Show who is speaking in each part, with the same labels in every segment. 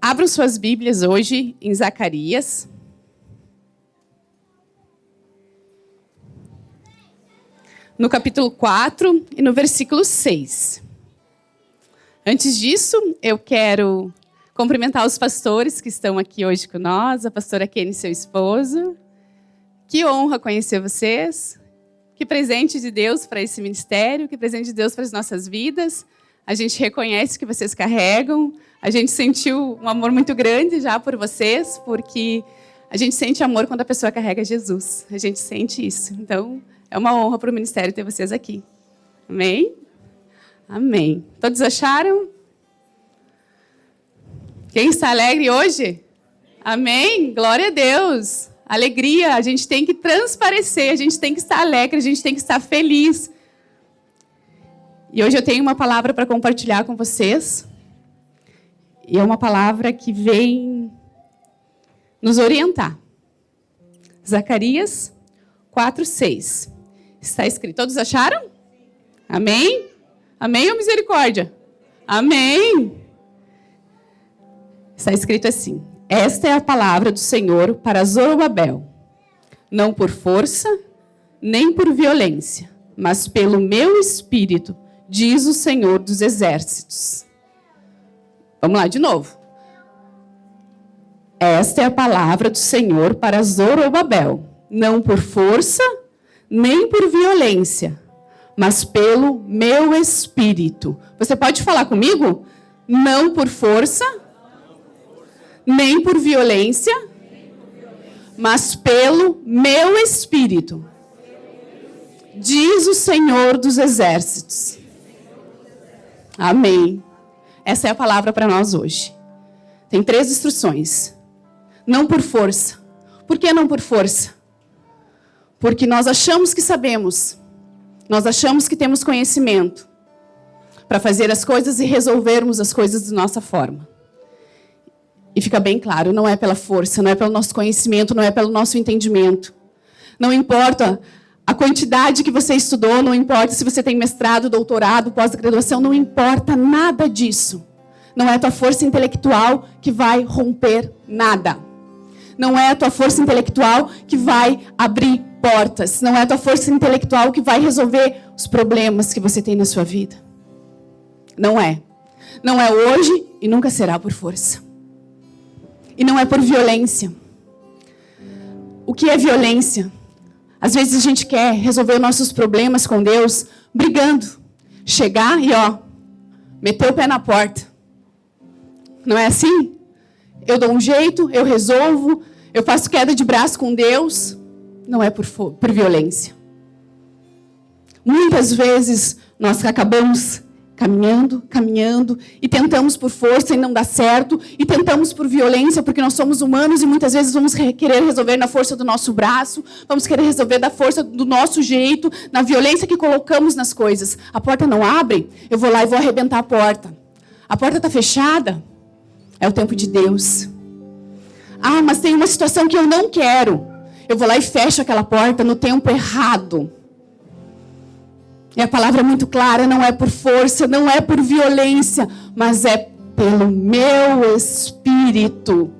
Speaker 1: Abram suas Bíblias hoje em Zacarias. No capítulo 4 e no versículo 6. Antes disso, eu quero cumprimentar os pastores que estão aqui hoje com nós, a pastora Kenny, seu esposo. Que honra conhecer vocês. Que presente de Deus para esse ministério, que presente de Deus para as nossas vidas. A gente reconhece que vocês carregam. A gente sentiu um amor muito grande já por vocês, porque a gente sente amor quando a pessoa carrega Jesus. A gente sente isso. Então, é uma honra para o ministério ter vocês aqui. Amém? Amém. Todos acharam? Quem está alegre hoje? Amém? Glória a Deus. Alegria, a gente tem que transparecer, a gente tem que estar alegre, a gente tem que estar feliz. E hoje eu tenho uma palavra para compartilhar com vocês. E é uma palavra que vem nos orientar. Zacarias 4:6. Está escrito. Todos acharam? Amém? Amém ou misericórdia? Amém. Está escrito assim: esta é a palavra do Senhor para Zorobabel, não por força, nem por violência, mas pelo meu espírito, diz o Senhor dos exércitos. Vamos lá de novo. Esta é a palavra do Senhor para Zorobabel, não por força, nem por violência, mas pelo meu espírito. Você pode falar comigo? Não por força, nem por violência, mas pelo meu espírito, diz o Senhor dos exércitos. Amém. Essa é a palavra para nós hoje. Tem 3 instruções. Não por força. Por que não por força? Porque nós achamos que sabemos. Nós achamos que temos conhecimento para fazer as coisas e resolvermos as coisas de nossa forma. E fica bem claro, não é pela força, não é pelo nosso conhecimento, não é pelo nosso entendimento. Não importa a quantidade que você estudou, não importa se você tem mestrado, doutorado, pós-graduação, não importa nada disso. Não é a tua força intelectual que vai romper nada. Não é a tua força intelectual que vai abrir portas. Não é a tua força intelectual que vai resolver os problemas que você tem na sua vida. Não é. Não é hoje e nunca será por força. E não é por violência. O que é violência? Às vezes a gente quer resolver nossos problemas com Deus brigando. Chegar e, meter o pé na porta. Não é assim? Eu dou um jeito, eu resolvo, eu faço queda de braço com Deus. Não é por violência. Muitas vezes nós acabamos caminhando, e tentamos por força e não dá certo, e tentamos por violência porque nós somos humanos e muitas vezes vamos querer resolver na força do nosso braço, vamos querer resolver da força do nosso jeito, na violência que colocamos nas coisas. A porta não abre, eu vou lá e vou arrebentar a porta. A porta está fechada, é o tempo de Deus. Ah, mas tem uma situação que eu não quero. Eu vou lá e fecho aquela porta no tempo errado. E a palavra é muito clara, não é por força, não é por violência, mas é pelo meu espírito,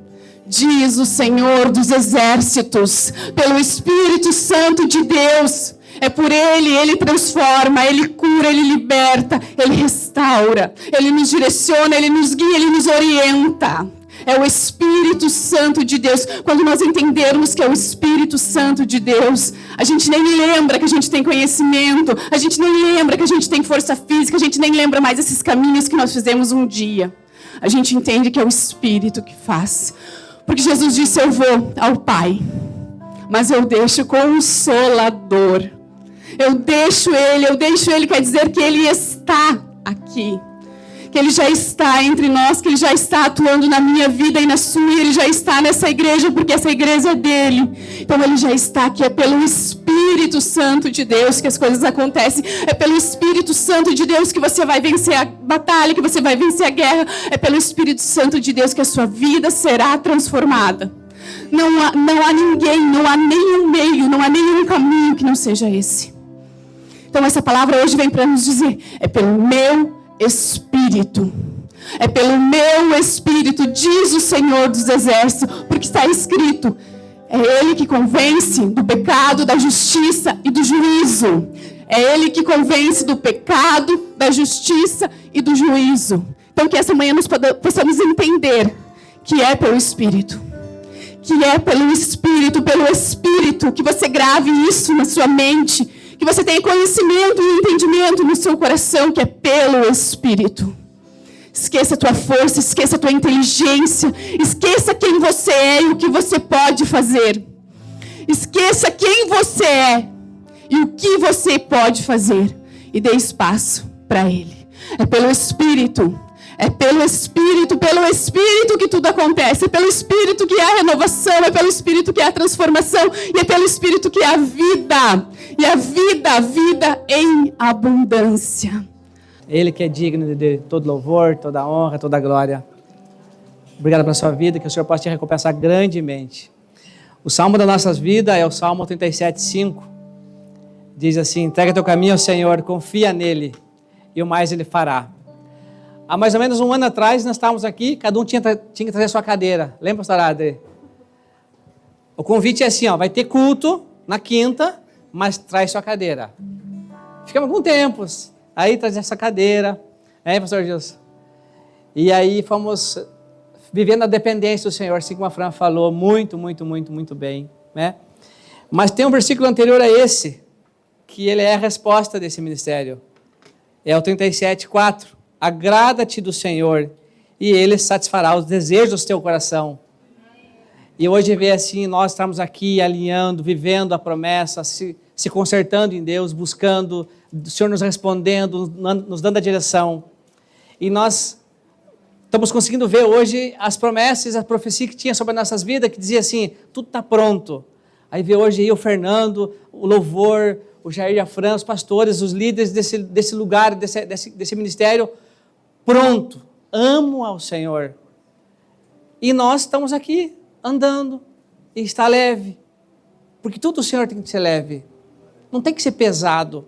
Speaker 1: diz o Senhor dos exércitos, pelo Espírito Santo de Deus. É por Ele transforma, Ele cura, Ele liberta, Ele restaura, Ele nos direciona, Ele nos guia, Ele nos orienta. É o Espírito Santo de Deus. Quando nós entendermos que é o Espírito Santo de Deus, a gente nem lembra que a gente tem conhecimento, a gente nem lembra que a gente tem força física, a gente nem lembra mais esses caminhos que nós fizemos um dia. A gente entende que é o Espírito que faz. Porque Jesus disse, eu vou ao Pai, mas eu deixo Consolador. Eu deixo Ele, quer dizer que Ele está aqui. Que Ele já está entre nós, que Ele já está atuando na minha vida e na sua, Ele já está nessa igreja, porque essa igreja é dEle. Então Ele já está aqui, é pelo Espírito Santo de Deus que as coisas acontecem, é pelo Espírito Santo de Deus que você vai vencer a batalha, que você vai vencer a guerra, é pelo Espírito Santo de Deus que a sua vida será transformada. Não há ninguém, não há nenhum meio, não há nenhum caminho que não seja esse. Então essa palavra hoje vem para nos dizer, é pelo meu Espírito. É pelo meu Espírito, diz o Senhor dos Exércitos, porque está escrito, é Ele que convence do pecado, da justiça e do juízo. É Ele que convence do pecado, da justiça e do juízo. Então que essa manhã nós possamos entender que é pelo Espírito. Que é pelo Espírito, que você grave isso na sua mente, que você tenha conhecimento e entendimento no seu coração, que é pelo Espírito. Esqueça a tua força, esqueça a tua inteligência, esqueça quem você é e o que você pode fazer. Esqueça quem você é e o que você pode fazer e dê espaço para Ele. É pelo Espírito. É pelo Espírito que tudo acontece. É pelo Espírito que há a renovação, é pelo Espírito que há a transformação, e é pelo Espírito que há a vida. E a vida em abundância.
Speaker 2: Ele que é digno de todo louvor, toda honra, toda glória. Obrigado pela sua vida, que o Senhor possa te recompensar grandemente. O salmo das nossas vidas é o Salmo 37:5. Diz assim: entrega teu caminho ao Senhor, confia nele, e o mais Ele fará. Há mais ou menos um ano atrás, nós estávamos aqui, cada um tinha que trazer sua cadeira. Lembra, pastor Adri? O convite é assim, vai ter culto na quinta, mas traz sua cadeira. Ficamos algum tempo, aí traz essa cadeira, pastor Gilson? E aí fomos vivendo a dependência do Senhor, assim como a Fran falou, muito bem, né? Mas tem um versículo anterior a esse, que ele é a resposta desse ministério. É o 37:4. Agrada-te do Senhor, e Ele satisfará os desejos do teu coração. E hoje vê assim, nós estamos aqui alinhando, vivendo a promessa, se consertando em Deus, buscando, o Senhor nos respondendo, nos dando a direção. E nós estamos conseguindo ver hoje as promessas, a profecia que tinha sobre as nossas vidas, que dizia assim, tudo está pronto. Aí vê hoje aí o Fernando, o louvor, o Jair e a Fran, os pastores, os líderes desse lugar, desse ministério, pronto, amo ao Senhor. E nós estamos aqui, andando, e está leve. Porque tudo o Senhor tem que ser leve. Não tem que ser pesado.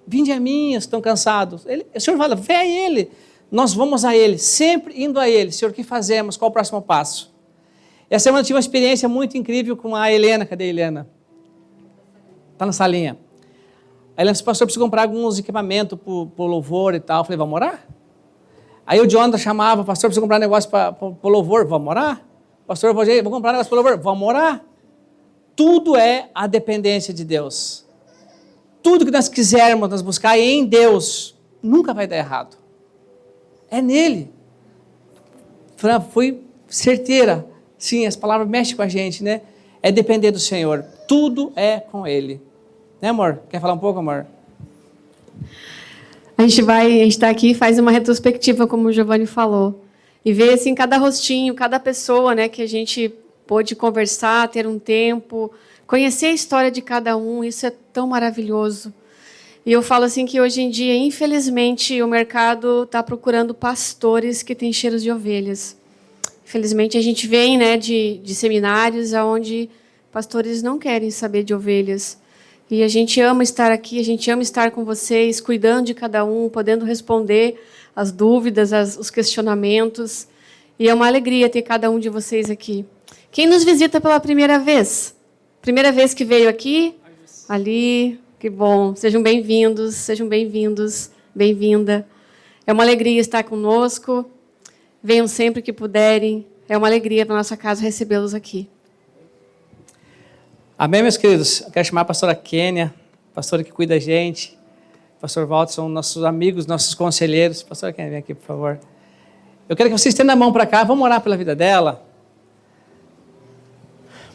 Speaker 2: Vinde a mim, estão cansados. O Senhor fala, vem a Ele. Nós vamos a Ele, sempre indo a Ele. Senhor, o que fazemos? Qual o próximo passo? Essa semana eu tive uma experiência muito incrível com a Helena. Cadê a Helena? Está na salinha. A Helena disse, pastor, eu preciso comprar alguns equipamentos para o louvor e tal. Eu falei, vamos orar? Aí o Jonathan chamava, pastor, preciso comprar um negócio para o louvor, vamos orar? Pastor, vou comprar um negócio para o louvor, vamos orar? Tudo é a dependência de Deus. Tudo que nós quisermos, nós buscar em Deus, nunca vai dar errado. É nele. Fran, foi certeira. Sim, as palavras mexem com a gente, né? É depender do Senhor. Tudo é com Ele. Né, amor? Quer falar um pouco, amor?
Speaker 3: A gente está aqui e faz uma retrospectiva, como o Giovanni falou, e vê assim, cada rostinho, cada pessoa, né, que a gente pôde conversar, ter um tempo, conhecer a história de cada um, isso é tão maravilhoso. E eu falo assim que hoje em dia, infelizmente, o mercado está procurando pastores que têm cheiros de ovelhas. Infelizmente, a gente vem, né, de seminários onde pastores não querem saber de ovelhas. E a gente ama estar aqui, a gente ama estar com vocês, cuidando de cada um, podendo responder as dúvidas, os questionamentos. E é uma alegria ter cada um de vocês aqui. Quem nos visita pela primeira vez? Primeira vez que veio aqui? Ali, que bom. Sejam bem-vindos, bem-vinda. É uma alegria estar conosco. Venham sempre que puderem. É uma alegria para a nossa casa recebê-los aqui.
Speaker 2: Amém, meus queridos? Eu quero chamar a pastora Kênia, pastora que cuida da gente. Pastor Walter, são nossos amigos, nossos conselheiros. Pastora Kênia, vem aqui, por favor. Eu quero que vocês estendam a mão para cá, vamos orar pela vida dela.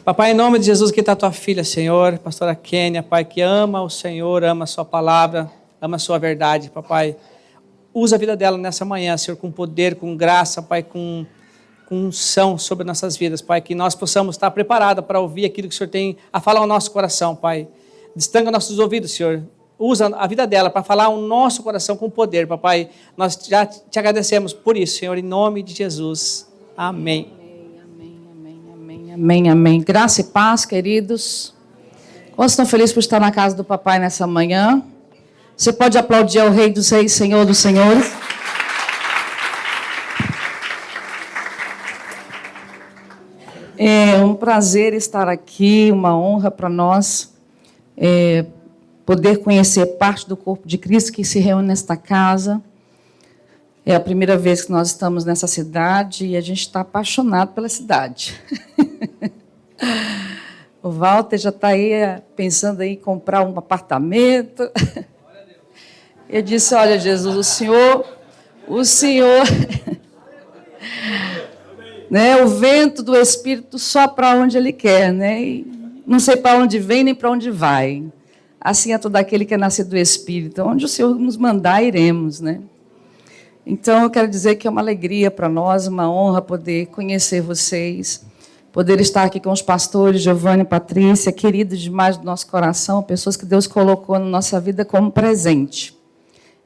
Speaker 2: Papai, em nome de Jesus, aqui está a tua filha, Senhor, pastora Kênia, Pai, que ama o Senhor, ama a sua palavra, ama a sua verdade, papai. Usa a vida dela nessa manhã, Senhor, com poder, com graça, Pai, com unção sobre nossas vidas, Pai, que nós possamos estar preparados para ouvir aquilo que o Senhor tem a falar ao nosso coração, Pai. Destanga nossos ouvidos, Senhor. Usa a vida dela para falar ao nosso coração com poder, papai. Nós já te agradecemos por isso, Senhor, em nome de Jesus. Amém.
Speaker 4: Amém. Graça e paz, queridos. Quantos estão felizes por estar na casa do papai nessa manhã? Você pode aplaudir ao Rei dos Reis, Senhor dos Senhores. É um prazer estar aqui, uma honra para nós poder conhecer parte do corpo de Cristo que se reúne nesta casa. É a primeira vez que nós estamos nessa cidade e a gente está apaixonado pela cidade. O Walter já está aí pensando em comprar um apartamento. Eu disse, olha, Jesus, o Senhor, né, o vento do Espírito só para onde Ele quer, né? E não sei para onde vem nem para onde vai. Assim é todo aquele que é nascido do Espírito. Onde o Senhor nos mandar, iremos, né? Então, eu quero dizer que é uma alegria para nós, uma honra poder conhecer vocês, poder estar aqui com os pastores, Giovanni e Patrícia, queridos demais do nosso coração, pessoas que Deus colocou na nossa vida como presente.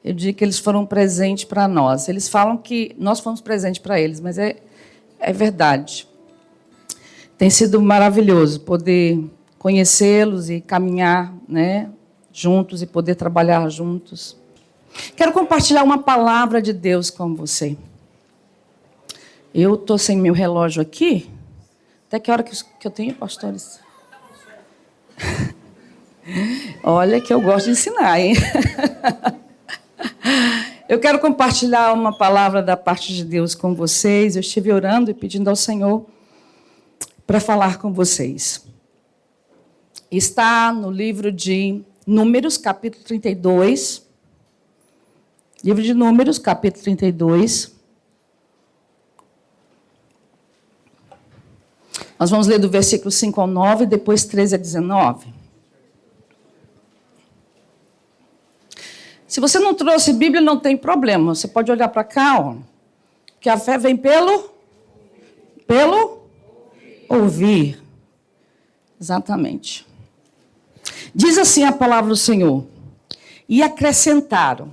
Speaker 4: Eu digo que eles foram um presente para nós. Eles falam que nós fomos presente para eles, mas é verdade. Tem sido maravilhoso poder conhecê-los e caminhar, né, juntos e poder trabalhar juntos. Quero compartilhar uma palavra de Deus com você. Eu estou sem meu relógio aqui. Até que hora que eu tenho, pastores? Olha que eu gosto de ensinar, hein? Eu quero compartilhar uma palavra da parte de Deus com vocês. Eu estive orando e pedindo ao Senhor para falar com vocês. Está no livro de Números, capítulo 32. Livro de Números, capítulo 32. Nós vamos ler do versículo 5 ao 9, depois 13 a 19. Se você não trouxe Bíblia, não tem problema. Você pode olhar para cá, ó, que a fé vem pelo ouvir. Exatamente. Diz assim a palavra do Senhor. E acrescentaram: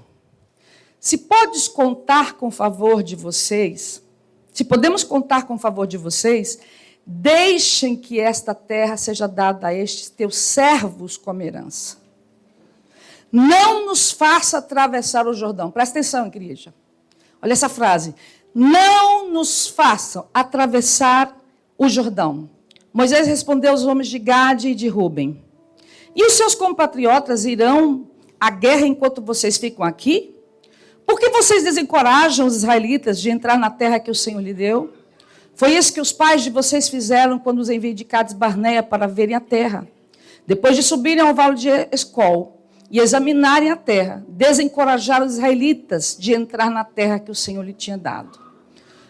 Speaker 4: se podes contar com o favor de vocês, se podemos contar com o favor de vocês, deixem que esta terra seja dada a estes teus servos como herança. Não nos faça atravessar o Jordão. Presta atenção, igreja. Olha essa frase. Não nos façam atravessar o Jordão. Moisés respondeu aos homens de Gade e de Ruben: e os seus compatriotas irão à guerra enquanto vocês ficam aqui? Por que vocês desencorajam os israelitas de entrar na terra que o Senhor lhe deu? Foi isso que os pais de vocês fizeram quando os enviei de Cades Barneia para verem a terra. Depois de subirem ao vale de Escol e examinarem a terra, desencorajaram os israelitas de entrar na terra que o Senhor lhe tinha dado.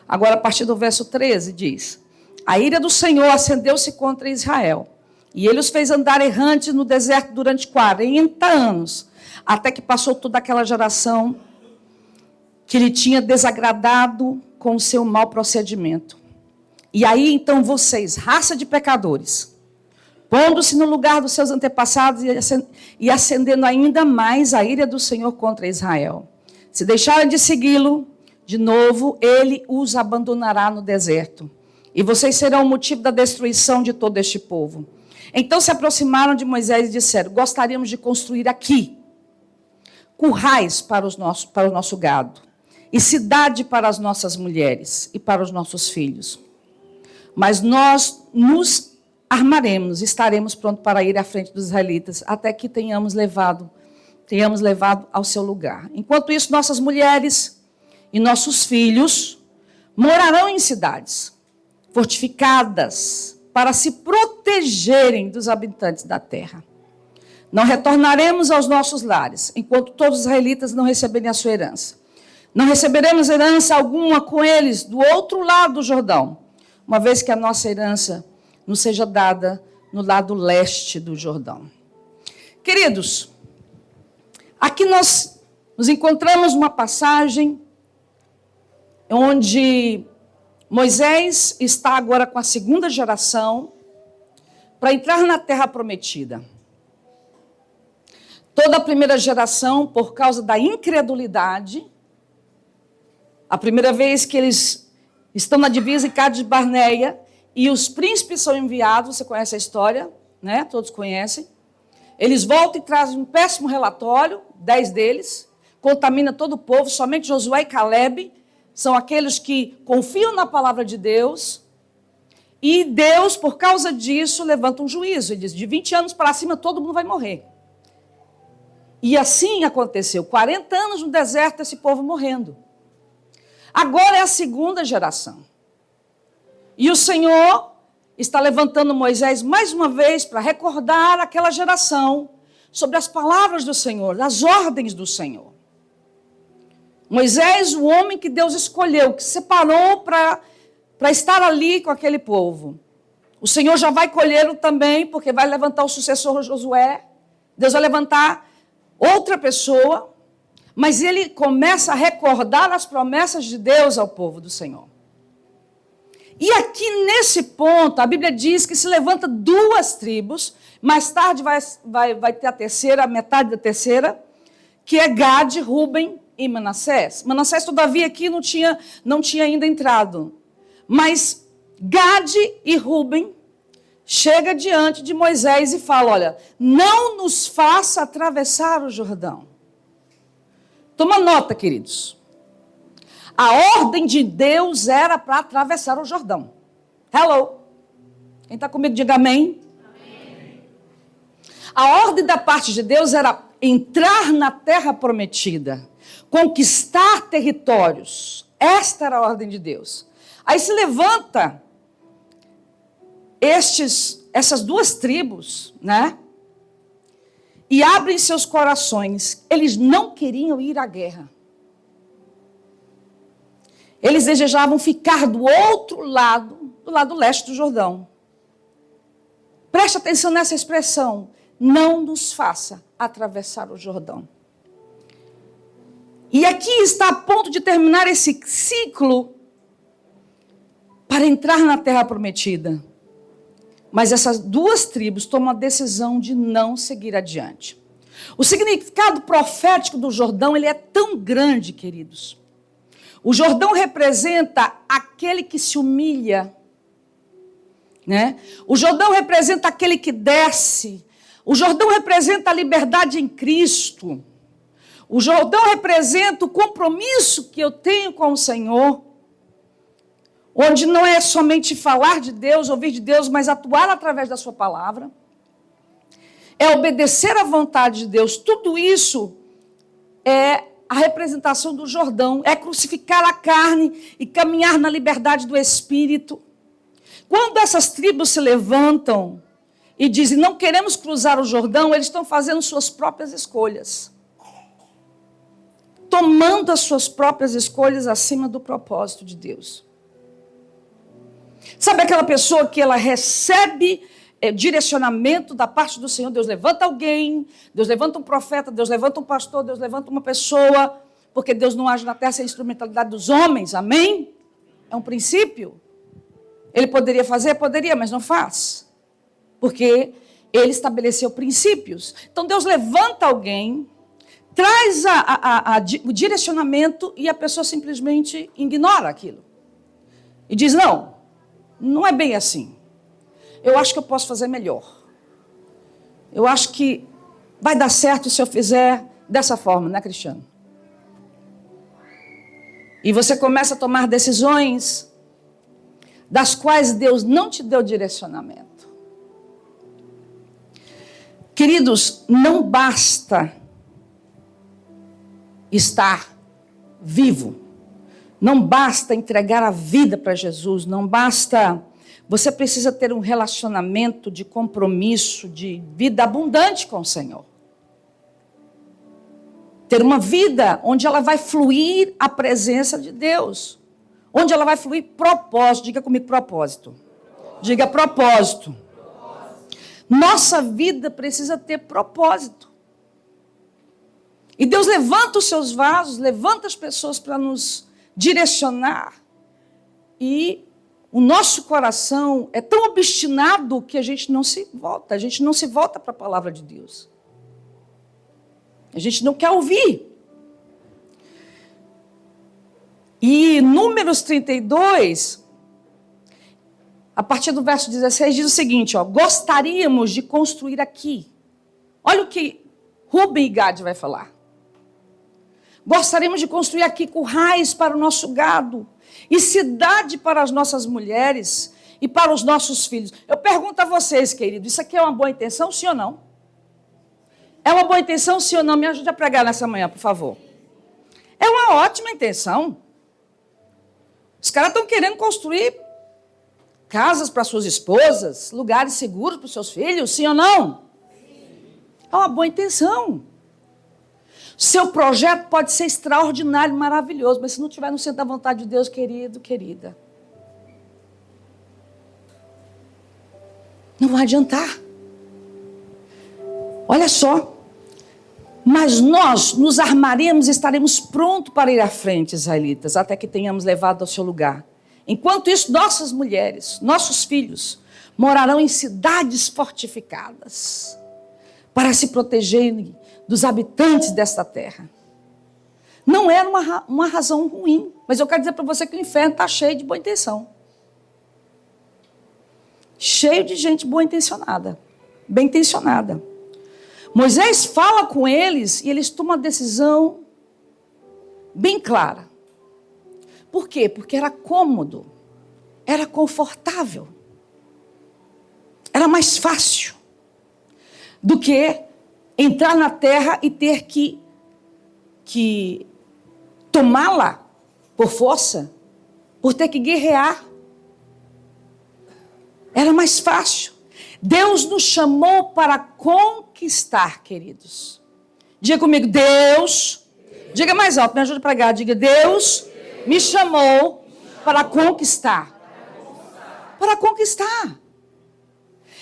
Speaker 4: Agora, a partir do verso 13, diz: a ira do Senhor acendeu-se contra Israel, e ele os fez andar errantes no deserto durante 40 anos, até que passou toda aquela geração que lhe tinha desagradado com o seu mau procedimento. E aí, então, vocês, raça de pecadores, pondo-se no lugar dos seus antepassados e acendendo ainda mais a ira do Senhor contra Israel. Se deixarem de segui-lo, de novo, ele os abandonará no deserto. E vocês serão o motivo da destruição de todo este povo. Então se aproximaram de Moisés e disseram: gostaríamos de construir aqui currais para o nosso gado, e cidade para as nossas mulheres e para os nossos filhos. Mas nós nos armaremos, estaremos prontos para ir à frente dos israelitas, até que tenhamos levado ao seu lugar. Enquanto isso, nossas mulheres e nossos filhos morarão em cidades fortificadas para se protegerem dos habitantes da terra. Não retornaremos aos nossos lares, enquanto todos os israelitas não receberem a sua herança. Não receberemos herança alguma com eles do outro lado do Jordão, uma vez que a nossa herança nos seja dada no lado leste do Jordão. Queridos, aqui nós nos encontramos numa passagem onde Moisés está agora com a segunda geração para entrar na terra prometida. Toda a primeira geração, por causa da incredulidade, a primeira vez que eles estão na divisa em Cades Barneia e os príncipes são enviados, você conhece a história, né? Todos conhecem. Eles voltam e trazem um péssimo relatório, 10 deles, contamina todo o povo, somente Josué e Calebe são aqueles que confiam na palavra de Deus E Deus, por causa disso, levanta um juízo. Ele diz, de 20 anos para cima, todo mundo vai morrer. E assim aconteceu. 40 anos no deserto, esse povo morrendo. Agora é a segunda geração. E o Senhor está levantando Moisés mais uma vez para recordar aquela geração sobre as palavras do Senhor, as ordens do Senhor. Moisés, o homem que Deus escolheu, que separou para estar ali com aquele povo. O Senhor já vai colhê-lo também, porque vai levantar o sucessor Josué. Deus vai levantar outra pessoa, mas ele começa a recordar as promessas de Deus ao povo do Senhor. E aqui nesse ponto, a Bíblia diz que se levanta 2 tribos, mais tarde vai ter a terceira, a metade da terceira, que é Gade, Ruben e Manassés. Manassés, todavia, aqui não tinha ainda entrado. Mas Gade e Ruben chega diante de Moisés e fala, olha, não nos faça atravessar o Jordão. Toma nota, queridos. A ordem de Deus era para atravessar o Jordão. Hello. Quem está comigo, diga amém. Amém. A ordem da parte de Deus era entrar na terra prometida, conquistar territórios. Esta era a ordem de Deus. Aí se levanta essas 2 tribos, né? E abrem seus corações. Eles não queriam ir à guerra. Eles desejavam ficar do outro lado, do lado leste do Jordão. Preste atenção nessa expressão. Não nos faça atravessar o Jordão. E aqui está a ponto de terminar esse ciclo para entrar na terra prometida. Mas essas 2 tribos tomam a decisão de não seguir adiante. O significado profético do Jordão, ele é tão grande, queridos. O Jordão representa aquele que se humilha, né? O Jordão representa aquele que desce. O Jordão representa a liberdade em Cristo. O Jordão representa o compromisso que eu tenho com o Senhor, onde não é somente falar de Deus, ouvir de Deus, mas atuar através da sua palavra. É obedecer à vontade de Deus. Tudo isso é a representação do Jordão, é crucificar a carne e caminhar na liberdade do Espírito. Quando essas tribos se levantam e dizem, não queremos cruzar o Jordão, eles estão fazendo suas próprias escolhas. Tomando as suas próprias escolhas acima do propósito de Deus. Sabe aquela pessoa que ela recebe direcionamento da parte do Senhor? Deus levanta alguém, Deus levanta um profeta, Deus levanta um pastor, Deus levanta uma pessoa, porque Deus não age na terra sem a instrumentalidade dos homens, amém? É um princípio. Ele poderia fazer? Poderia, mas não faz. Porque ele estabeleceu princípios. Então Deus levanta alguém, traz o direcionamento e a pessoa simplesmente ignora aquilo. E diz, não é bem assim. Eu acho que eu posso fazer melhor. Eu acho que vai dar certo se eu fizer dessa forma, né, Cristiano? E você começa a tomar decisões das quais Deus não te deu direcionamento. Queridos, não basta estar vivo. Não basta entregar a vida para Jesus, não basta. Você precisa ter um relacionamento de compromisso, de vida abundante com o Senhor. Ter uma vida onde ela vai fluir a presença de Deus. Onde ela vai fluir propósito. Diga comigo, propósito. Diga propósito. Nossa vida precisa ter propósito. E Deus levanta os seus vasos, levanta as pessoas para nos direcionar. E o nosso coração é tão obstinado que a gente não se volta para a palavra de Deus. A gente não quer ouvir. E Números 32, a partir do verso 16, diz o seguinte, gostaríamos de construir aqui. Olha o que Ruben e Gade vai falar. Gostaríamos de construir aqui currais para o nosso gado e cidade para as nossas mulheres e para os nossos filhos. Eu pergunto a vocês, queridos, isso aqui é uma boa intenção, sim ou não? É uma boa intenção, sim ou não? Me ajude a pregar nessa manhã, por favor. É uma ótima intenção. Os caras estão querendo construir casas para suas esposas, lugares seguros para os seus filhos, sim ou não? É uma boa intenção. Seu projeto pode ser extraordinário, maravilhoso, mas se não estiver no centro da vontade de Deus, querido, querida, não vai adiantar. Olha só. Mas nós nos armaremos e estaremos prontos para ir à frente, israelitas, até que tenhamos levado ao seu lugar. Enquanto isso, nossas mulheres, nossos filhos, morarão em cidades fortificadas, para se protegerem dos habitantes desta terra. Não era uma razão ruim, mas eu quero dizer para você que o inferno está cheio de boa intenção. Cheio de gente boa intencionada, bem intencionada. Moisés fala com eles e eles tomam uma decisão bem clara. Por quê? Porque era cômodo, era confortável, era mais fácil do que entrar na terra e ter que tomá-la por força, por ter que guerrear. Era mais fácil. Deus nos chamou para conquistar, queridos. Diga comigo, Deus. Diga mais alto, me ajuda a pregar. Diga, Deus me chamou para conquistar. Para conquistar.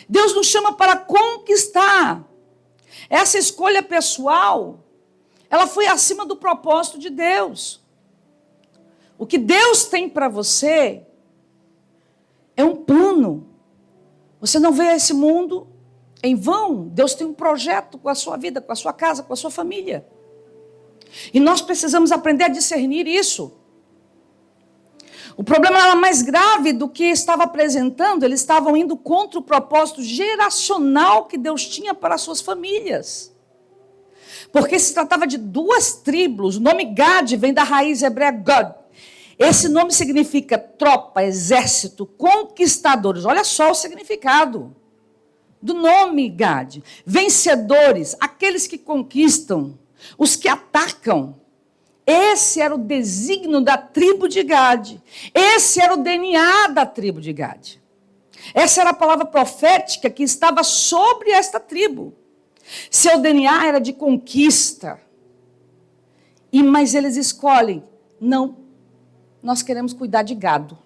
Speaker 4: Deus nos chama para conquistar. Essa escolha pessoal, ela foi acima do propósito de Deus. O que Deus tem para você é um plano. Você não veio a esse mundo em vão. Deus tem um projeto com a sua vida, com a sua casa, com a sua família. E nós precisamos aprender a discernir isso. O problema era mais grave do que estava apresentando. Eles estavam indo contra o propósito geracional que Deus tinha para as suas famílias. Porque se tratava de duas tribos. O nome Gad vem da raiz hebreia God. Esse nome significa tropa, exército, conquistadores. Olha só o significado do nome Gad. Vencedores, aqueles que conquistam, os que atacam. Esse era o desígnio da tribo de Gad. Esse era o DNA da tribo de Gad. Essa era a palavra profética que estava sobre esta tribo. Seu DNA era de conquista. Mas eles escolhem, não. Nós queremos cuidar de gado.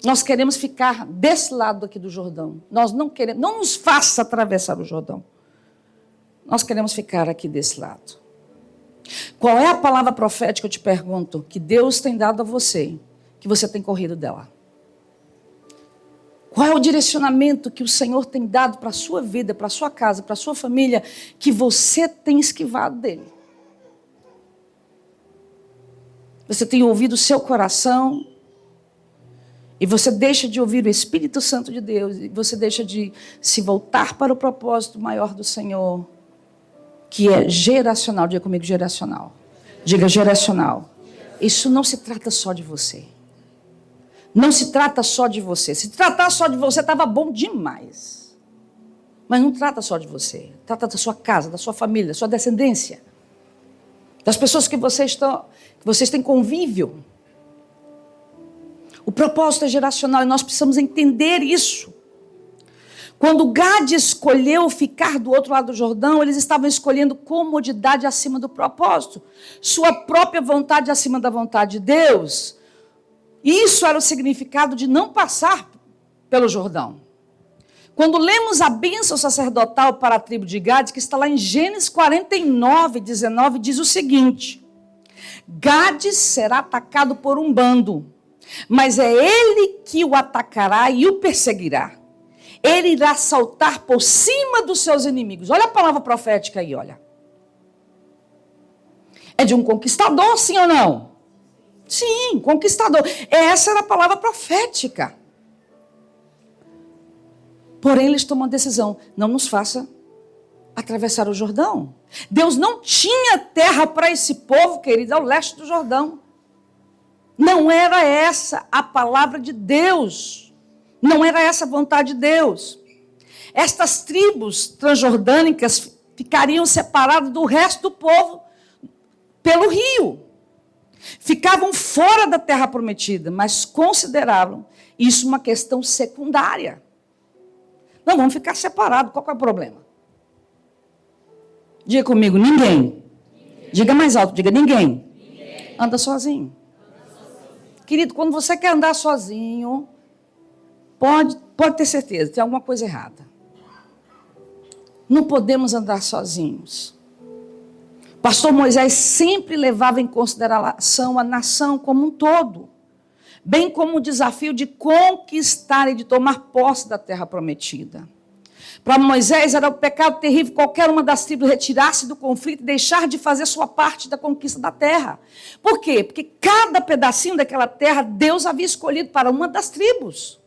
Speaker 4: Nós queremos ficar desse lado aqui do Jordão. Nós não queremos, não nos faça atravessar o Jordão. Nós queremos ficar aqui desse lado. Qual é a palavra profética, eu te pergunto, que Deus tem dado a você, que você tem corrido dela? Qual é o direcionamento que o Senhor tem dado para a sua vida, para a sua casa, para a sua família, que você tem esquivado dele? Você tem ouvido o seu coração e você deixa de ouvir o Espírito Santo de Deus e você deixa de se voltar para o propósito maior do Senhor, que é geracional. Diga comigo, geracional. Diga geracional. Isso não se trata só de você. Não se trata só de você. Se tratar só de você, estava bom demais. Mas não trata só de você. Trata da sua casa, da sua família, da sua descendência. Das pessoas que vocês têm convívio. O propósito é geracional e nós precisamos entender isso. Quando Gad escolheu ficar do outro lado do Jordão, eles estavam escolhendo comodidade acima do propósito. Sua própria vontade acima da vontade de Deus. Isso era o significado de não passar pelo Jordão. Quando lemos a bênção sacerdotal para a tribo de Gad, que está lá em Gênesis 49, 19, diz o seguinte: Gad será atacado por um bando, mas é ele que o atacará e o perseguirá. Ele irá saltar por cima dos seus inimigos. Olha a palavra profética aí, olha. É de um conquistador, sim ou não? Sim, conquistador. Essa era a palavra profética. Porém, eles tomam a decisão, não nos faça atravessar o Jordão. Deus não tinha terra para esse povo, querido, ao leste do Jordão. Não era essa a palavra de Deus. Não era essa a vontade de Deus. Estas tribos transjordânicas ficariam separadas do resto do povo pelo rio. Ficavam fora da terra prometida, mas consideravam isso uma questão secundária. Não, vamos ficar separados, qual é o problema? Diga comigo, ninguém. Diga mais alto, diga ninguém. Anda sozinho. Querido, quando você quer andar sozinho, pode ter certeza, tem alguma coisa errada. Não podemos andar sozinhos. Pastor Moisés sempre levava em consideração a nação como um todo, bem como o desafio de conquistar e de tomar posse da terra prometida. Para Moisés era um pecado terrível qualquer uma das tribos retirar-se do conflito e deixar de fazer sua parte da conquista da terra. Por quê? Porque cada pedacinho daquela terra Deus havia escolhido para uma das tribos.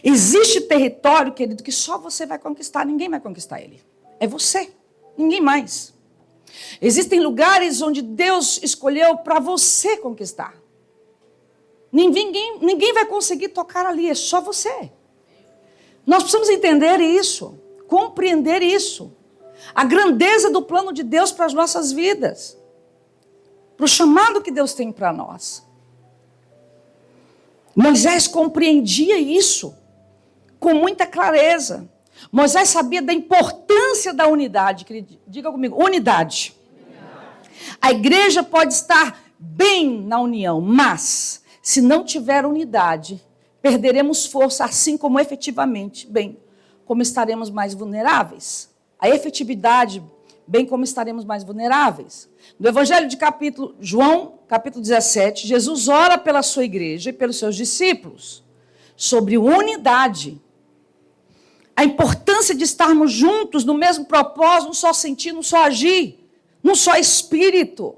Speaker 4: Existe território, querido, que só você vai conquistar, ninguém vai conquistar ele. É você, ninguém mais. Existem lugares onde Deus escolheu para você conquistar. Ninguém vai conseguir tocar ali, é só você. Nós precisamos entender isso, compreender isso. A grandeza do plano de Deus para as nossas vidas. Para o chamado que Deus tem para nós. Moisés compreendia isso com muita clareza. Moisés sabia da importância da unidade. Diga comigo, unidade. A igreja pode estar bem na união, mas se não tiver unidade, perderemos força, assim como efetivamente, bem, como estaremos mais vulneráveis. A efetividade, bem como estaremos mais vulneráveis. No Evangelho de João, capítulo 17, Jesus ora pela sua igreja e pelos seus discípulos sobre unidade. A importância de estarmos juntos no mesmo propósito, num só sentir, num só agir, num só espírito.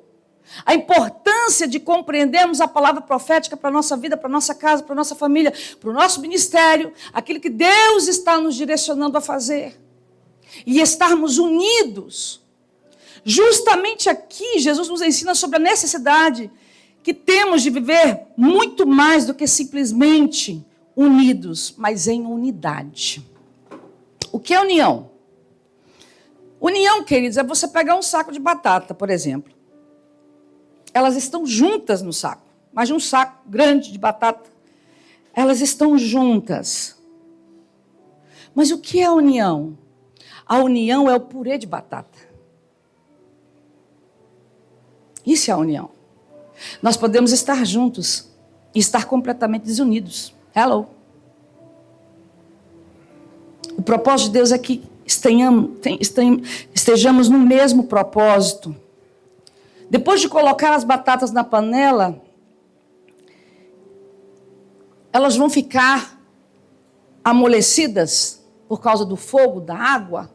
Speaker 4: A importância de compreendermos a palavra profética para a nossa vida, para a nossa casa, para a nossa família, para o nosso ministério, aquilo que Deus está nos direcionando a fazer. E estarmos unidos. Justamente aqui, Jesus nos ensina sobre a necessidade que temos de viver muito mais do que simplesmente unidos, mas em unidade. O que é união? União, queridos, é você pegar um saco de batata, por exemplo. Elas estão juntas no saco. Imagina um saco grande de batata. Elas estão juntas. Mas o que é a união? A união é o purê de batata. Isso é a união. Nós podemos estar juntos e estar completamente desunidos. Hello. O propósito de Deus é que estejamos no mesmo propósito. Depois de colocar as batatas na panela, elas vão ficar amolecidas por causa do fogo, da água.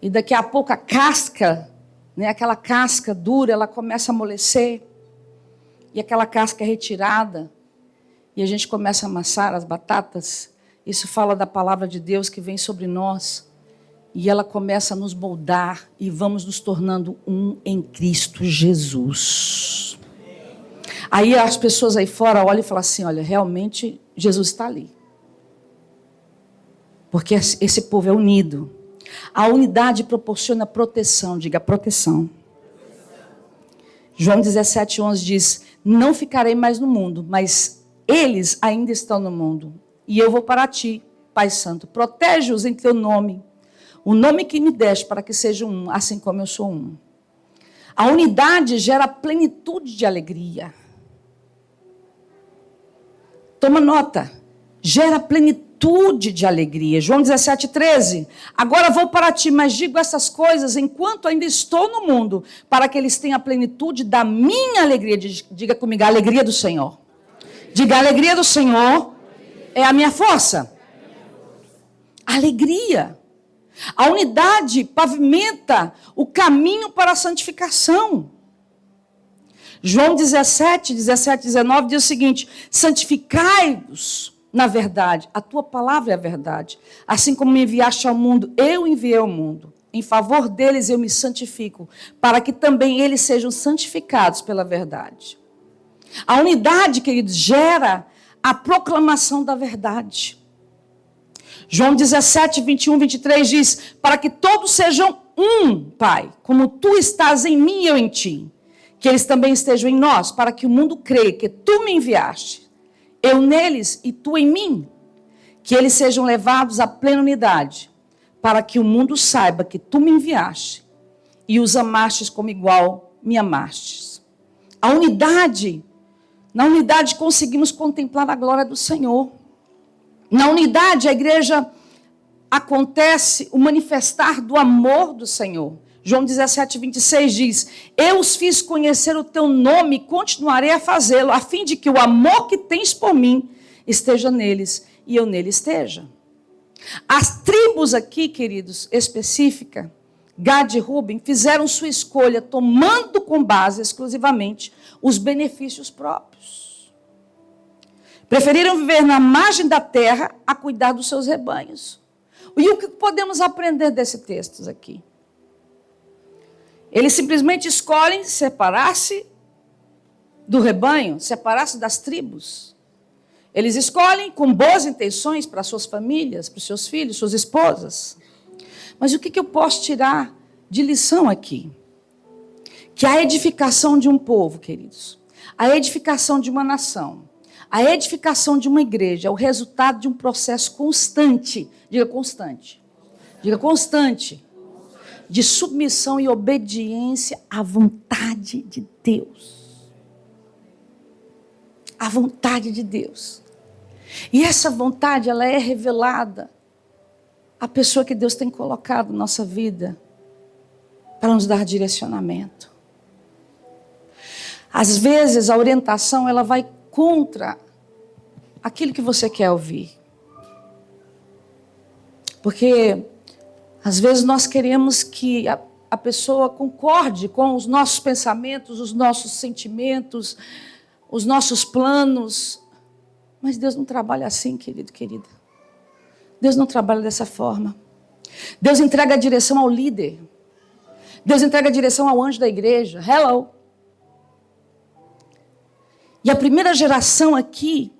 Speaker 4: E daqui a pouco a casca, aquela casca dura, ela começa a amolecer. E aquela casca é retirada. E a gente começa a amassar as batatas. Isso fala da palavra de Deus que vem sobre nós. E ela começa a nos moldar e vamos nos tornando um em Cristo Jesus. Aí as pessoas aí fora olham e falam assim, olha, realmente Jesus está ali. Porque esse povo é unido. A unidade proporciona proteção, diga proteção. João 17:11 diz, não ficarei mais no mundo, mas eles ainda estão no mundo. E eu vou para ti, Pai Santo, protege-os em teu nome. O nome que me deste para que sejam um, assim como eu sou um. A unidade gera plenitude de alegria. Toma nota. Gera plenitude de alegria. João 17:13. Agora vou para ti, mas digo essas coisas enquanto ainda estou no mundo, para que eles tenham a plenitude da minha alegria. Diga comigo, a alegria do Senhor. Diga, a alegria do Senhor é a minha força. Alegria. A unidade pavimenta o caminho para a santificação. João 17:19 diz o seguinte, santificai-vos na verdade, a tua palavra é a verdade. Assim como me enviaste ao mundo, eu enviei ao mundo. Em favor deles eu me santifico, para que também eles sejam santificados pela verdade. A unidade, queridos, gera a proclamação da verdade. João 17, 21, 23 diz: para que todos sejam um, Pai, como tu estás em mim e eu em ti, que eles também estejam em nós, para que o mundo creia que tu me enviaste, eu neles e tu em mim, que eles sejam levados à plena unidade, para que o mundo saiba que tu me enviaste e os amastes como igual me amastes. A unidade, na unidade conseguimos contemplar a glória do Senhor. Na unidade, a igreja acontece o manifestar do amor do Senhor. João 17, 26 diz: eu os fiz conhecer o teu nome e continuarei a fazê-lo, a fim de que o amor que tens por mim esteja neles e eu nele esteja. As tribos aqui, queridos, específica, Gad e Ruben, fizeram sua escolha tomando com base exclusivamente os benefícios próprios. Preferiram viver na margem da terra a cuidar dos seus rebanhos. E o que podemos aprender desse texto aqui? Eles simplesmente escolhem separar-se do rebanho, separar-se das tribos. Eles escolhem com boas intenções para suas famílias, para os seus filhos, suas esposas. Mas o que eu posso tirar de lição aqui? Que a edificação de um povo, queridos, a edificação de uma nação, a edificação de uma igreja é o resultado de um processo constante, diga constante, de submissão e obediência à vontade de Deus. A vontade de Deus. E essa vontade, ela é revelada à pessoa que Deus tem colocado na nossa vida para nos dar direcionamento. Às vezes, a orientação, ela vai contra aquilo que você quer ouvir. Porque, às vezes, nós queremos que a pessoa concorde com os nossos pensamentos, os nossos sentimentos, os nossos planos. Mas Deus não trabalha assim, querido, querida. Deus não trabalha dessa forma. Deus entrega a direção ao líder. Deus entrega a direção ao anjo da igreja. Hello! E a primeira geração aqui,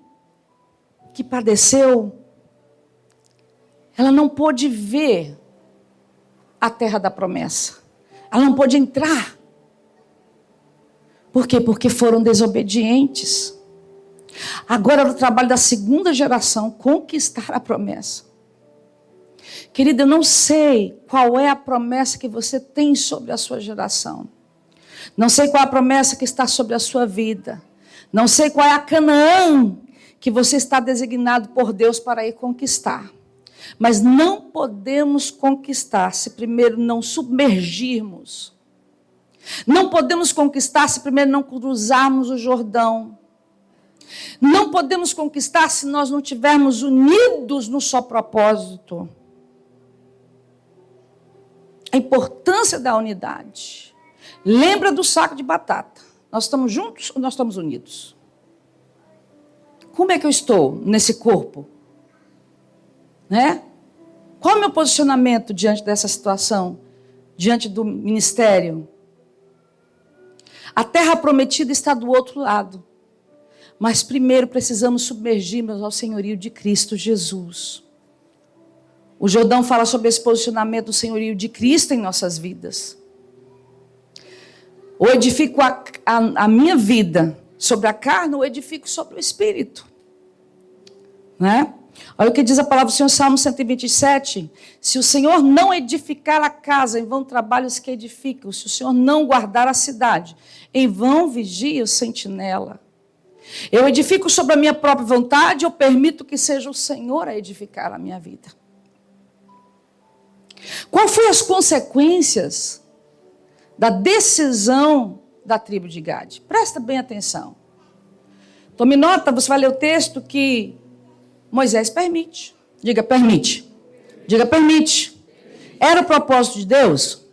Speaker 4: que padeceu, ela não pôde ver a terra da promessa. Ela não pôde entrar. Por quê? Porque foram desobedientes. Agora é o trabalho da segunda geração conquistar a promessa. Querida, eu não sei qual é a promessa que você tem sobre a sua geração. Não sei qual é a promessa que está sobre a sua vida. Não sei qual é a Canaã que você está designado por Deus para ir conquistar. Mas não podemos conquistar se primeiro não submergirmos. Não podemos conquistar se primeiro não cruzarmos o Jordão. Não podemos conquistar se nós não estivermos unidos no só propósito. A importância da unidade. Lembra do saco de batata. Nós estamos juntos ou nós estamos unidos? Como é que eu estou nesse corpo? Né? Qual é o meu posicionamento diante dessa situação? Diante do ministério? A terra prometida está do outro lado. Mas primeiro precisamos submergirmos ao senhorio de Cristo Jesus. O Jordão fala sobre esse posicionamento do senhorio de Cristo em nossas vidas. Ou edifico a minha vida sobre a carne, ou edifico sobre o Espírito. Né? Olha o que diz a palavra do Senhor, Salmo 127. Se o Senhor não edificar a casa, em vão trabalham os que edificam. Se o Senhor não guardar a cidade, em vão vigia o sentinela. Eu edifico sobre a minha própria vontade, eu permito que seja o Senhor a edificar a minha vida. Qual foi as consequências da decisão da tribo de Gad? Presta bem atenção. Tome nota, você vai ler o texto que Moisés permite. Diga, permite. Diga, permite. Era o propósito de Deus?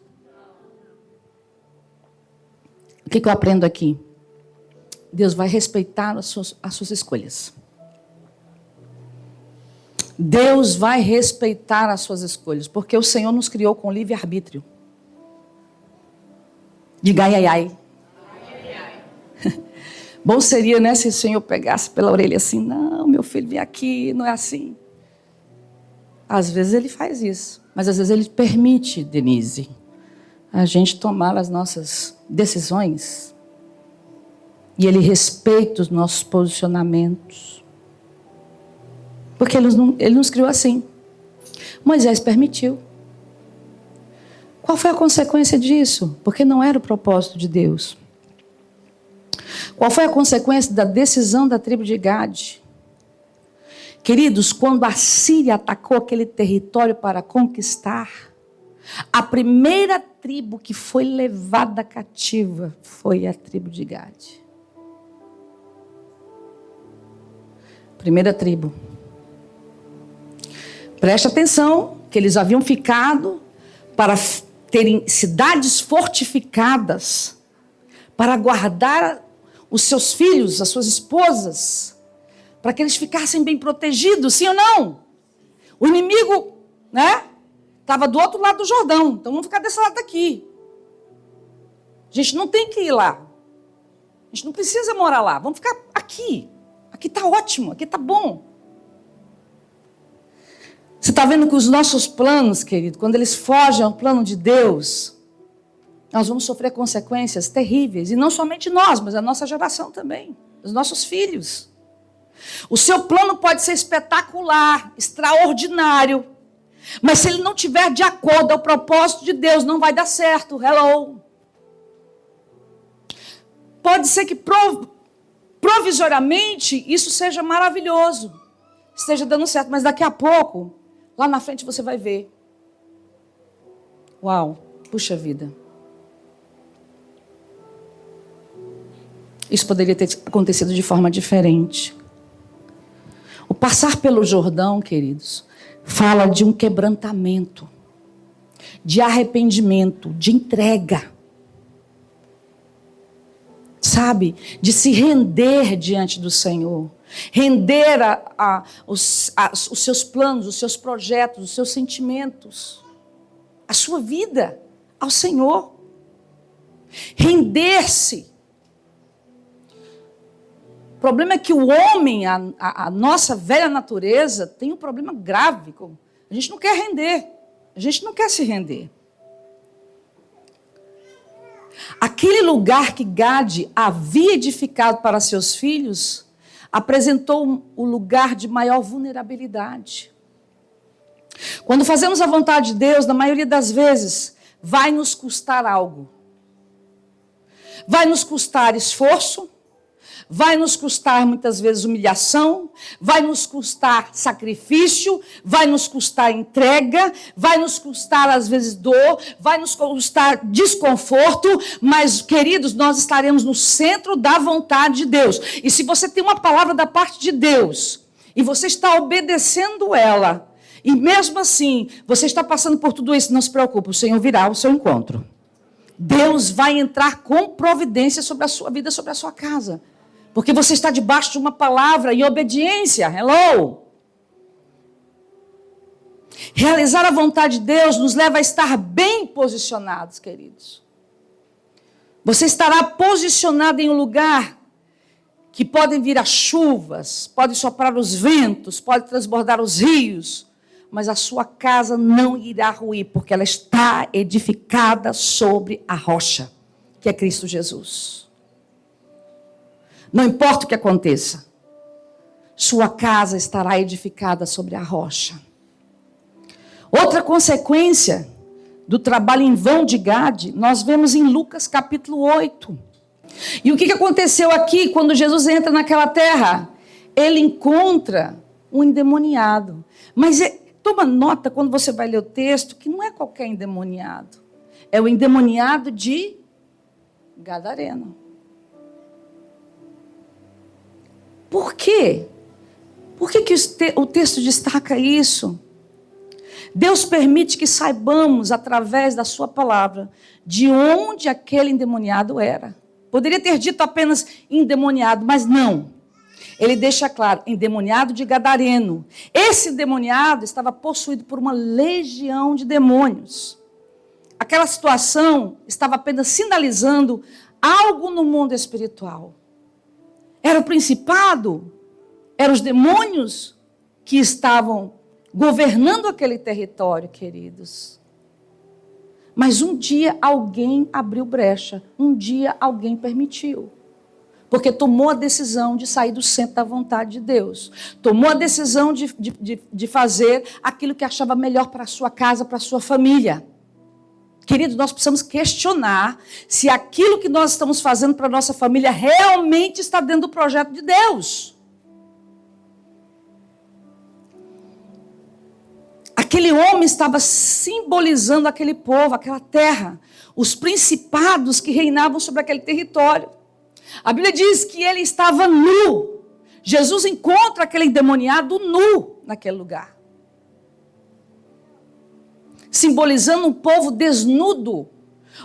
Speaker 4: O que eu aprendo aqui? Deus vai respeitar as suas escolhas. Deus vai respeitar as suas escolhas, porque o Senhor nos criou com livre-arbítrio. Diga ai, ai, ai. Bom seria, né, se o Senhor pegasse pela orelha assim, não, meu filho, vem aqui, não é assim. Às vezes ele faz isso, mas às vezes ele permite, Denise, a gente tomar as nossas decisões. E ele respeita os nossos posicionamentos. Porque ele nos criou assim. Moisés permitiu. Qual foi a consequência disso? Porque não era o propósito de Deus. Qual foi a consequência da decisão da tribo de Gade? Queridos, quando a Síria atacou aquele território para conquistar, a primeira tribo que foi levada cativa foi a tribo de Gade. Primeira tribo. Preste atenção, que eles haviam ficado para terem cidades fortificadas, para guardar os seus filhos, as suas esposas, para que eles ficassem bem protegidos, sim ou não? O inimigo, né, estava do outro lado do Jordão, então vamos ficar desse lado daqui. A gente não tem que ir lá. A gente não precisa morar lá, vamos ficar aqui. Aqui está ótimo, aqui está bom. Você está vendo que os nossos planos, querido, quando eles fogem ao plano de Deus, nós vamos sofrer consequências terríveis. E não somente nós, mas a nossa geração também, os nossos filhos. O seu plano pode ser espetacular, extraordinário, mas se ele não estiver de acordo ao propósito de Deus, não vai dar certo. Hello. Pode ser que provisoriamente isso seja maravilhoso, esteja dando certo, mas daqui a pouco, lá na frente você vai ver. Uau, puxa vida. Isso poderia ter acontecido de forma diferente. O passar pelo Jordão, queridos, fala de um quebrantamento, de arrependimento, de entrega. Sabe? De se render diante do Senhor. Render os seus planos, os seus projetos, os seus sentimentos, a sua vida ao Senhor. Render-se. O problema é que o homem, a nossa velha natureza, tem um problema grave. A gente não quer render. A gente não quer se render. Aquele lugar que Gade havia edificado para seus filhos, apresentou o lugar de maior vulnerabilidade. Quando fazemos a vontade de Deus, na maioria das vezes, vai nos custar algo. Vai nos custar esforço, vai nos custar muitas vezes humilhação, vai nos custar sacrifício, vai nos custar entrega, vai nos custar às vezes dor, vai nos custar desconforto, mas, queridos, nós estaremos no centro da vontade de Deus. E se você tem uma palavra da parte de Deus, e você está obedecendo ela, e mesmo assim, você está passando por tudo isso, não se preocupe, o Senhor virá ao seu encontro. Deus vai entrar com providência sobre a sua vida, sobre a sua casa. Porque você está debaixo de uma palavra em obediência. Hello! Realizar a vontade de Deus nos leva a estar bem posicionados, queridos. Você estará posicionado em um lugar que podem vir as chuvas, podem soprar os ventos, pode transbordar os rios, mas a sua casa não irá ruir, porque ela está edificada sobre a rocha, que é Cristo Jesus. Não importa o que aconteça, sua casa estará edificada sobre a rocha. Outra consequência do trabalho em vão de Gade, nós vemos em Lucas capítulo 8. E o que aconteceu aqui quando Jesus entra naquela terra? Ele encontra um endemoniado. Mas toma nota quando você vai ler o texto que não é qualquer endemoniado. É o endemoniado de Gadareno. Por quê? Por que o texto destaca isso? Deus permite que saibamos, através da sua palavra, de onde aquele endemoniado era. Poderia ter dito apenas endemoniado, mas não. Ele deixa claro, endemoniado de Gadareno. Esse endemoniado estava possuído por uma legião de demônios. Aquela situação estava apenas sinalizando algo no mundo espiritual. Era o principado, eram os demônios que estavam governando aquele território, queridos. Mas um dia alguém abriu brecha, um dia alguém permitiu. Porque tomou a decisão de sair do centro da vontade de Deus. Tomou a decisão de fazer aquilo que achava melhor para a sua casa, para a sua família. Queridos, nós precisamos questionar se aquilo que nós estamos fazendo para a nossa família realmente está dentro do projeto de Deus. Aquele homem estava simbolizando aquele povo, aquela terra, os principados que reinavam sobre aquele território. A Bíblia diz que ele estava nu. Jesus encontra aquele endemoniado nu naquele lugar. Simbolizando um povo desnudo,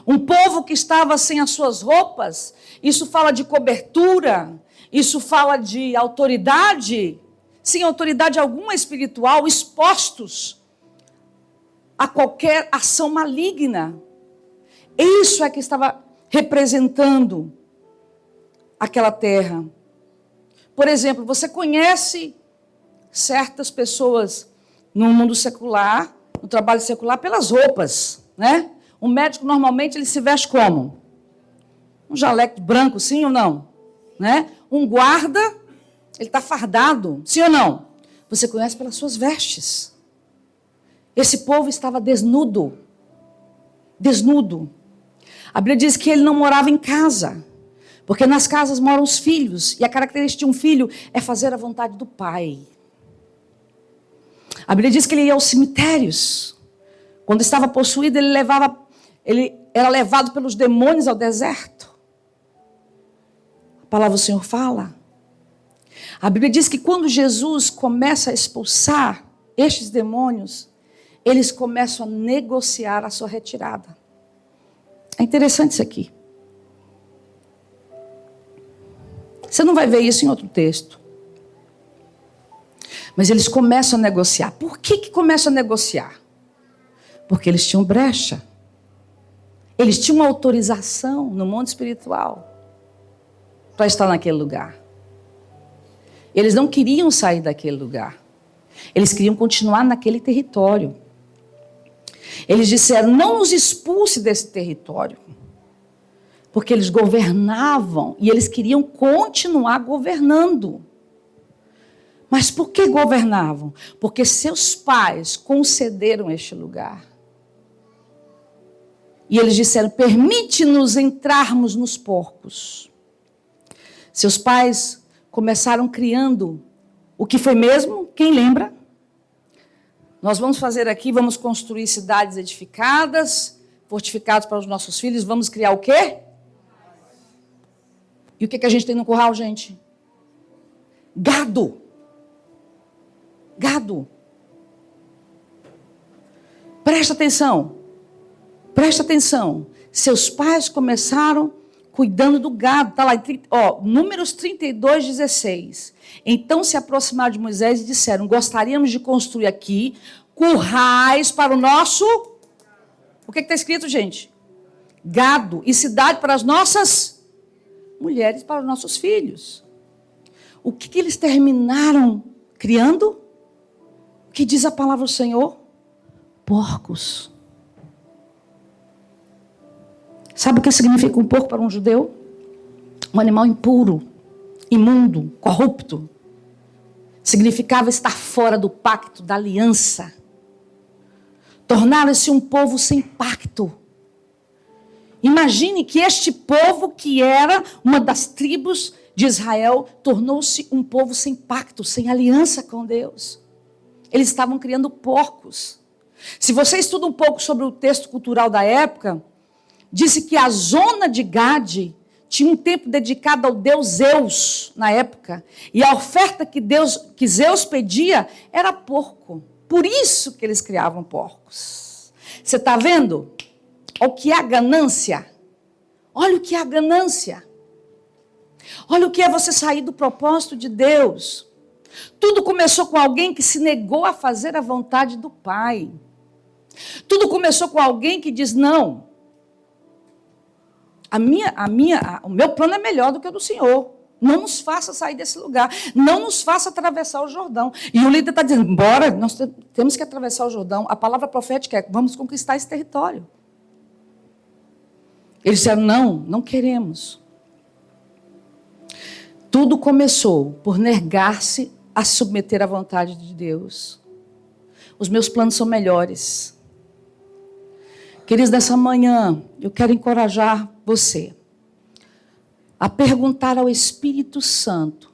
Speaker 4: um povo que estava sem as suas roupas. Isso fala de cobertura, isso fala de autoridade, sem autoridade alguma espiritual, expostos a qualquer ação maligna. Isso é que estava representando aquela terra. Por exemplo, você conhece certas pessoas no mundo secular, no trabalho secular, pelas roupas, né? Um médico, normalmente, ele se veste como? Um jaleco branco, sim ou não? Né? Um guarda, ele está fardado, sim ou não? Você conhece pelas suas vestes. Esse povo estava desnudo. Desnudo. A Bíblia diz que ele não morava em casa, porque nas casas moram os filhos, e a característica de um filho é fazer a vontade do pai. A Bíblia diz que ele ia aos cemitérios. Quando estava possuído, ele era levado pelos demônios ao deserto. A palavra do Senhor fala. A Bíblia diz que quando Jesus começa a expulsar estes demônios, eles começam a negociar a sua retirada. É interessante isso aqui. Você não vai ver isso em outro texto. Mas eles começam a negociar. Por que começam a negociar? Porque eles tinham brecha. Eles tinham autorização no mundo espiritual para estar naquele lugar. Eles não queriam sair daquele lugar. Eles queriam continuar naquele território. Eles disseram, não nos expulse desse território. Porque eles governavam e eles queriam continuar governando. Mas por que governavam? Porque seus pais concederam este lugar. E eles disseram, permite-nos entrarmos nos porcos. Seus pais começaram criando o que foi mesmo? Quem lembra? Nós vamos fazer aqui, vamos construir cidades edificadas, fortificadas para os nossos filhos. Vamos criar o quê? E o que a gente tem no curral, gente? Gado. Gado. Presta atenção. Presta atenção. Seus pais começaram cuidando do gado. Está lá, Números 32, 16. Então se aproximaram de Moisés e disseram, gostaríamos de construir aqui currais para o nosso... O que está escrito, gente? Gado. E cidade para as nossas mulheres, para os nossos filhos. O que eles terminaram criando? O que diz a palavra do Senhor? Porcos. Sabe o que significa um porco para um judeu? Um animal impuro, imundo, corrupto. Significava estar fora do pacto, da aliança. Tornaram-se um povo sem pacto. Imagine que este povo, que era uma das tribos de Israel, tornou-se um povo sem pacto, sem aliança com Deus. Eles estavam criando porcos. Se você estuda um pouco sobre o texto cultural da época, disse que a zona de Gade tinha um tempo dedicado ao deus Zeus na época. E a oferta que Zeus pedia era porco. Por isso que eles criavam porcos. Você está vendo? Olha o que é a ganância. Olha o que é a ganância. Olha o que é você sair do propósito de Deus. Tudo começou com alguém que se negou a fazer a vontade do Pai. Tudo começou com alguém que diz, não, o meu plano é melhor do que o do Senhor. Não nos faça sair desse lugar. Não nos faça atravessar o Jordão. E o líder está dizendo, bora, nós temos que atravessar o Jordão. A palavra profética é, vamos conquistar esse território. Eles disseram, não queremos. Tudo começou por negar-se a submeter à vontade de Deus. Os meus planos são melhores. Queridos, nessa manhã, eu quero encorajar você a perguntar ao Espírito Santo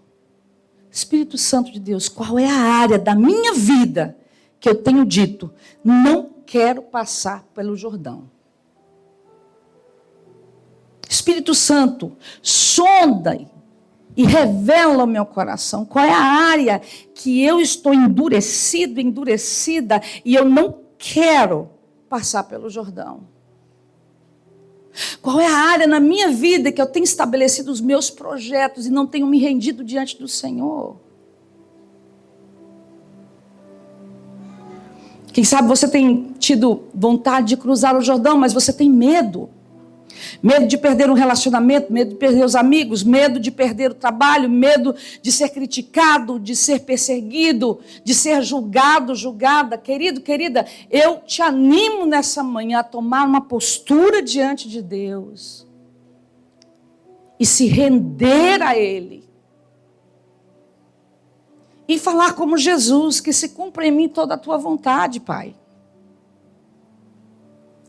Speaker 4: de Deus, qual é a área da minha vida que eu tenho dito, não quero passar pelo Jordão. Espírito Santo, sonda e revela ao meu coração qual é a área que eu estou endurecido, endurecida, e eu não quero passar pelo Jordão. Qual é a área na minha vida que eu tenho estabelecido os meus projetos e não tenho me rendido diante do Senhor? Quem sabe você tem tido vontade de cruzar o Jordão, mas você tem medo. Medo de perder um relacionamento, medo de perder os amigos, medo de perder o trabalho, medo de ser criticado, de ser perseguido, de ser julgado, julgada. Querido, querida, eu te animo nessa manhã a tomar uma postura diante de Deus e se render a Ele. E falar como Jesus, que se cumpra em mim toda a tua vontade, Pai.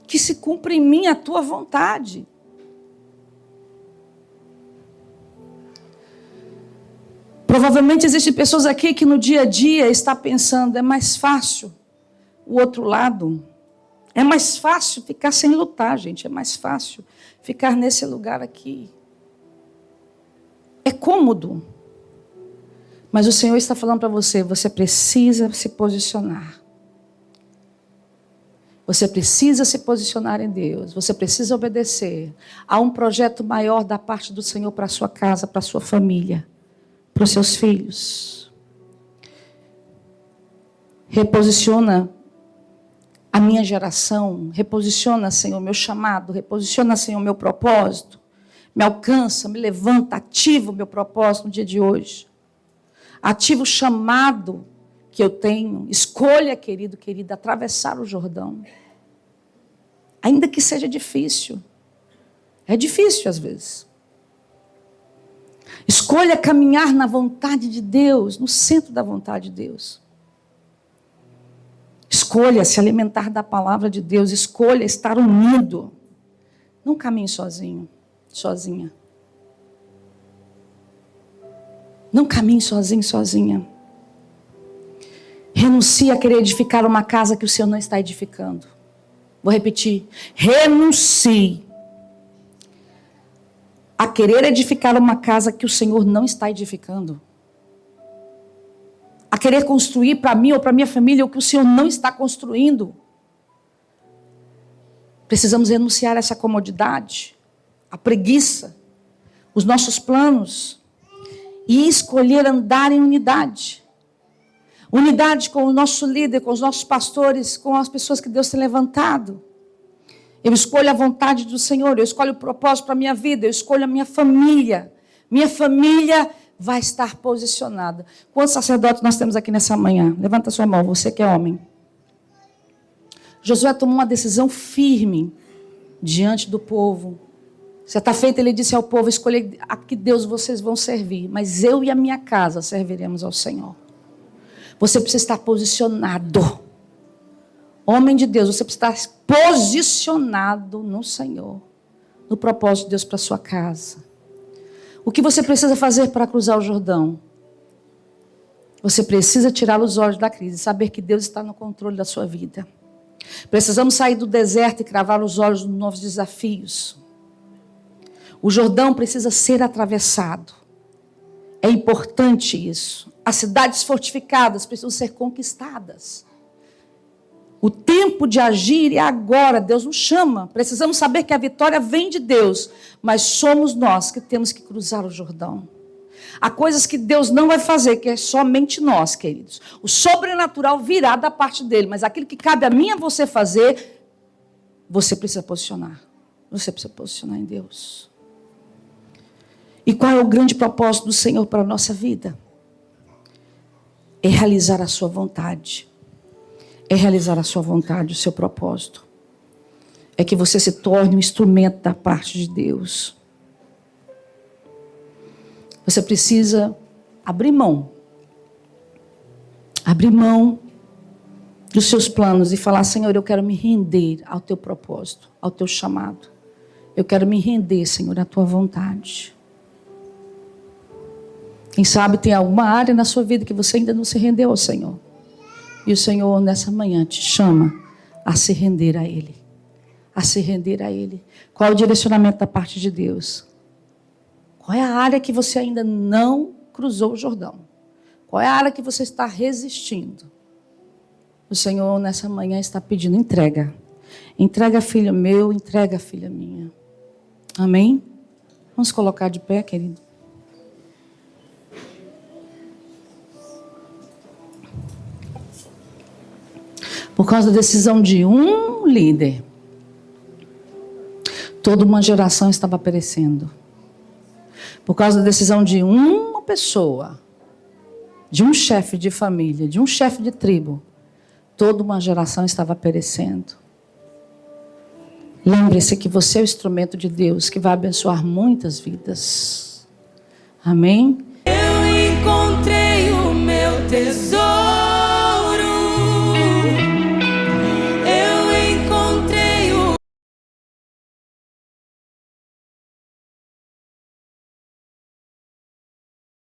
Speaker 4: Que se cumpra em mim a tua vontade. Provavelmente existem pessoas aqui que no dia a dia estão pensando, é mais fácil o outro lado. É mais fácil ficar sem lutar, gente. É mais fácil ficar nesse lugar aqui. É cômodo. Mas o Senhor está falando para você, você precisa se posicionar. Você precisa se posicionar em Deus. Você precisa obedecer. Há um projeto maior da parte do Senhor para a sua casa, para a sua família, para os seus filhos. Reposiciona a minha geração. Reposiciona, Senhor, meu chamado. Reposiciona, Senhor, meu propósito. Me alcança, me levanta, ativa o meu propósito no dia de hoje. Ativa o chamado que eu tenho. Escolha, querido, querida, atravessar o Jordão. Ainda que seja difícil. É difícil às vezes. Escolha caminhar na vontade de Deus, no centro da vontade de Deus. Escolha se alimentar da palavra de Deus. Escolha estar unido. Não caminhe sozinho, sozinha. Não caminhe sozinho, sozinha. Renuncie a querer edificar uma casa que o Senhor não está edificando. Vou repetir. Renuncie a querer edificar uma casa que o Senhor não está edificando. A querer construir para mim ou para minha família o que o Senhor não está construindo. Precisamos renunciar a essa comodidade, a preguiça, os nossos planos e escolher andar em unidade. Unidade com o nosso líder, com os nossos pastores, com as pessoas que Deus tem levantado. Eu escolho a vontade do Senhor, eu escolho o propósito para a minha vida, eu escolho a minha família. Minha família vai estar posicionada. Quantos sacerdotes nós temos aqui nessa manhã? Levanta a sua mão, você que é homem. Josué tomou uma decisão firme diante do povo. Certa feita ele disse ao povo, escolher a que Deus vocês vão servir, mas eu e a minha casa serviremos ao Senhor. Você precisa estar posicionado. Homem de Deus, você precisa estar posicionado no Senhor, no propósito de Deus para a sua casa. O que você precisa fazer para cruzar o Jordão? Você precisa tirar os olhos da crise, saber que Deus está no controle da sua vida. Precisamos sair do deserto e cravar os olhos nos novos desafios. O Jordão precisa ser atravessado. É importante isso. As cidades fortificadas precisam ser conquistadas. O tempo de agir é agora. Deus nos chama. Precisamos saber que a vitória vem de Deus, mas somos nós que temos que cruzar o Jordão. Há coisas que Deus não vai fazer, que é somente nós, queridos. O sobrenatural virá da parte dele, mas aquilo que cabe a mim e a você fazer, você precisa posicionar. Você precisa posicionar em Deus. E qual é o grande propósito do Senhor para a nossa vida? É realizar a sua vontade. É realizar a sua vontade, o seu propósito. É que você se torne um instrumento da parte de Deus. Você precisa abrir mão. Abrir mão dos seus planos e falar: Senhor, eu quero me render ao teu propósito, ao teu chamado. Eu quero me render, Senhor, à tua vontade. Quem sabe tem alguma área na sua vida que você ainda não se rendeu ao Senhor. E o Senhor, nessa manhã, te chama a se render a Ele. A se render a Ele. Qual é o direcionamento da parte de Deus? Qual é a área que você ainda não cruzou o Jordão? Qual é a área que você está resistindo? O Senhor, nessa manhã, está pedindo entrega. Entrega, filho meu, entrega, filha minha. Amém? Vamos colocar de pé, querido. Por causa da decisão de um líder, toda uma geração estava perecendo. Por causa da decisão de uma pessoa, de um chefe de família, de um chefe de tribo, toda uma geração estava perecendo. Lembre-se que você é o instrumento de Deus que vai abençoar muitas vidas. Amém?